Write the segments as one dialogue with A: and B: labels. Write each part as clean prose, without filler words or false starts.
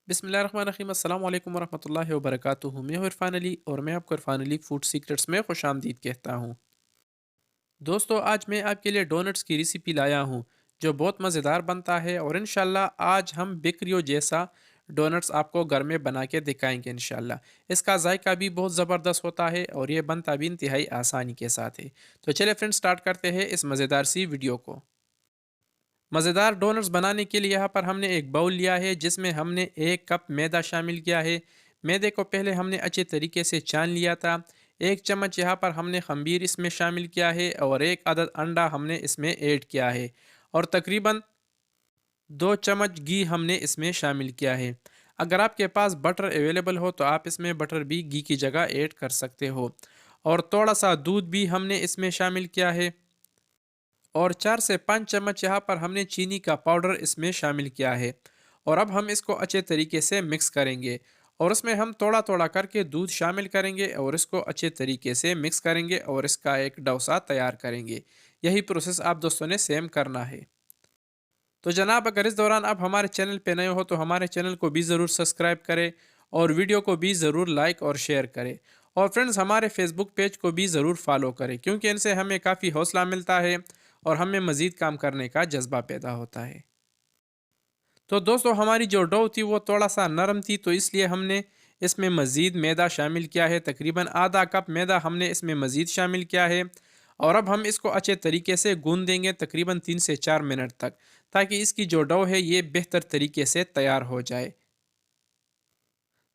A: बिस्मिल्लाहिर्रहमानिर्रहीम अस्सलाम वालेकुम वरहमतुल्लाहि वबरकातुहू। मैं हूँ इरफान अली और मैं आपको इरफान अली फूड सीक्रेट्स में खुश आमदीद कहता हूँ। दोस्तों, आज मैं आपके लिए डोनट्स की रेसिपी लाया हूँ जो बहुत मज़ेदार बनता है, और इंशाल्लाह आज हम बेकरियों जैसा डोनट्स आपको घर में बना के दिखाएंगे इंशाल्लाह। इसका जायका भी बहुत ज़बरदस्त होता है और ये बनता भी इंतहाई आसानी के साथ है। तो चलिए फ्रेंड्स, स्टार्ट करते हैं इस मज़ेदार सी वीडियो को। मज़ेदार डोनट्स बनाने के लिए यहाँ पर हमने एक बाउल लिया है जिसमें हमने 1 कप मैदा शामिल किया है। मैदे को पहले हमने अच्छे तरीके से छान लिया था। 1 चम्मच यहाँ पर हमने खमीर इसमें शामिल किया है और 1 अदद अंडा हमने इसमें ऐड किया है, और तकरीबन 2 चम्मच घी हमने इसमें शामिल किया है। अगर आपके पास बटर अवेलेबल हो तो आप इसमें बटर भी घी की जगह ऐड कर सकते हो। और थोड़ा सा दूध भी हमने इसमें शामिल किया है, और 4 से 5 चम्मच यहाँ पर हमने चीनी का पाउडर इसमें शामिल किया है। और अब हम इसको अच्छे तरीके से मिक्स करेंगे, और उसमें हम थोड़ा थोड़ा करके दूध शामिल करेंगे और इसको अच्छे तरीके से मिक्स करेंगे और इसका एक डोसा तैयार करेंगे। यही प्रोसेस आप दोस्तों ने सेम करना है। तो जनाब, अगर इस दौरान आप हमारे चैनल पे नए हो तो हमारे चैनल को भी ज़रूर सब्सक्राइब करें और वीडियो को भी ज़रूर लाइक और शेयर करें। और फ्रेंड्स, हमारे फेसबुक पेज को भी ज़रूर फॉलो करें क्योंकि इनसे हमें काफ़ी हौसला मिलता है और हमें मज़ीद काम करने का जज्बा पैदा होता है। तो दोस्तों, हमारी जो डो थी वो थोड़ा सा नरम थी, तो इसलिए हमने इसमें मज़ीद मैदा शामिल किया है। तकरीबन आधा कप मैदा हमने इसमें मज़ीद शामिल किया है, और अब हम इसको अच्छे तरीके से गूंद देंगे तकरीबन 3 से 4 मिनट तक, ताकि इसकी जो डो है ये बेहतर तरीके से तैयार हो जाए।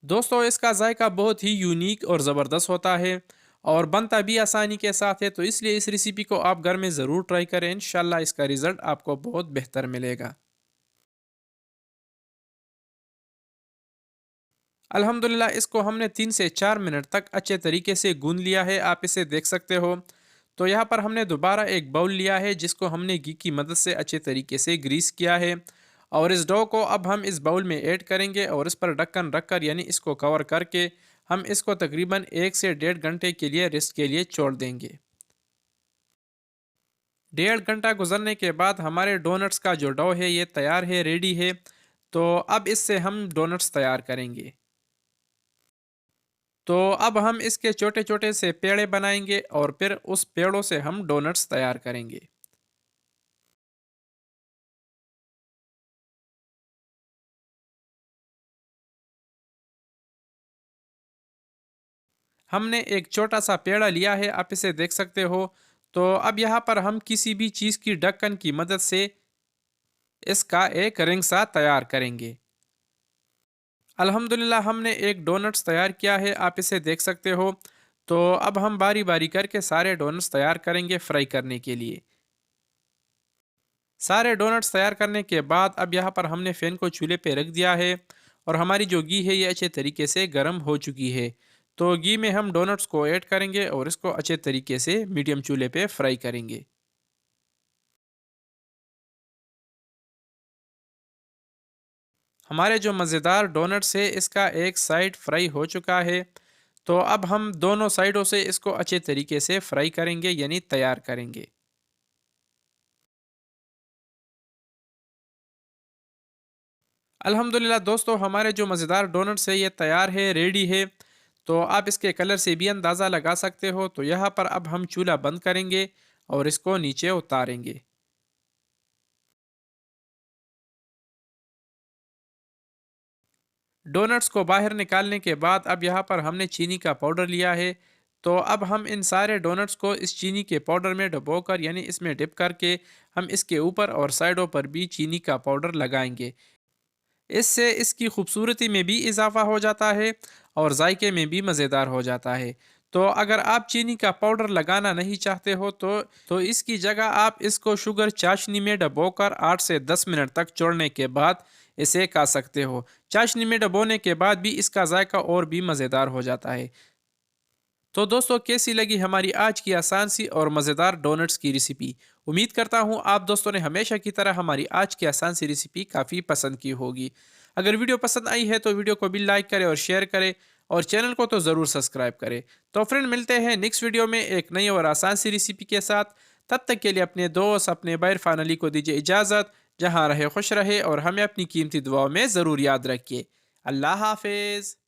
A: दोस्तों, इसका जायका बहुत ही यूनिक और ज़बरदस्त होता है और बनता भी आसानी के साथ है, तो इसलिए इस रेसिपी को आप घर में ज़रूर ट्राई करें। इंशाल्लाह इसका रिज़ल्ट आपको बहुत बेहतर मिलेगा। अल्हम्दुलिल्लाह, इसको हमने 3 से 4 मिनट तक अच्छे तरीके से गूंद लिया है, आप इसे देख सकते हो। तो यहाँ पर हमने दोबारा एक बाउल लिया है जिसको हमने घी की मदद से अच्छे तरीके से ग्रीस किया है, और इस डो को अब हम इस बाउल में ऐड करेंगे और इस पर ढक्कन रखकर यानी इसको कवर करके हम इसको तकरीबन 1 से 1.5 घंटे के लिए रेस्ट के लिए छोड़ देंगे। 1.5 घंटा गुजरने के बाद हमारे डोनट्स का जो डो है ये तैयार है, रेडी है। तो अब इससे हम डोनट्स तैयार करेंगे। तो अब हम इसके छोटे छोटे से पेड़े बनाएंगे और फिर उस पेड़ों से हम डोनट्स तैयार करेंगे। हमने एक छोटा सा पेड़ा लिया है, आप इसे देख सकते हो। तो अब यहाँ पर हम किसी भी चीज़ की ढक्कन की मदद से इसका एक रिंग सा तैयार करेंगे। अल्हम्दुलिल्लाह, हमने एक डोनट्स तैयार किया है, आप इसे देख सकते हो। तो अब हम बारी बारी करके सारे डोनट्स तैयार करेंगे फ्राई करने के लिए। सारे डोनट्स तैयार करने के बाद अब यहाँ पर हमने फ़ैन को चूल्हे पे रख दिया है, और हमारी जो घी है ये अच्छे तरीके से गर्म हो चुकी है। तो घी में हम डोनट्स को ऐड करेंगे और इसको अच्छे तरीके से मीडियम चूल्हे पे फ्राई करेंगे। हमारे जो मज़ेदार डोनट्स है इसका एक साइड फ्राई हो चुका है। तो अब हम दोनों साइडों से इसको अच्छे तरीके से फ्राई करेंगे यानी तैयार करेंगे। अल्हम्दुलिल्लाह दोस्तों, हमारे जो मज़ेदार डोनट्स है ये तैयार है, रेडी है। तो आप इसके कलर से भी अंदाज़ा लगा सकते हो। तो यहाँ पर अब हम चूल्हा बंद करेंगे और इसको नीचे उतारेंगे। डोनट्स को बाहर निकालने के बाद अब यहाँ पर हमने चीनी का पाउडर लिया है। तो अब हम इन सारे डोनट्स को इस चीनी के पाउडर में डुबोकर यानी इसमें डिप करके हम इसके ऊपर और साइडों पर भी चीनी का पाउडर लगाएंगे। इससे इसकी खूबसूरती में भी इजाफा हो जाता है और जायके में भी मज़ेदार हो जाता है। तो अगर आप चीनी का पाउडर लगाना नहीं चाहते हो तो इसकी जगह आप इसको शुगर चाशनी में डबोकर 8 से 10 मिनट तक छोड़ने के बाद इसे खा सकते हो। चाशनी में डबोने के बाद भी इसका जायका और भी मज़ेदार हो जाता है। तो दोस्तों, कैसी लगी हमारी आज की आसान सी और मज़ेदार डोनट्स की रेसिपी। उम्मीद करता हूँ आप दोस्तों ने हमेशा की तरह हमारी आज की आसान सी रेसिपी काफ़ी पसंद की होगी। अगर वीडियो पसंद आई है तो वीडियो को भी लाइक करें और शेयर करें, और चैनल को तो ज़रूर सब्सक्राइब करें। तो फ्रेंड, मिलते हैं नेक्स्ट वीडियो में एक नई और आसान सी रेसिपी के साथ। तब तक के लिए अपने दोस्त अपने भाई इरफान अली को दीजिए इजाज़त। जहाँ रहे खुश रहे और हमें अपनी कीमती दुआओं में ज़रूर याद रखिए। اللہ حافظ.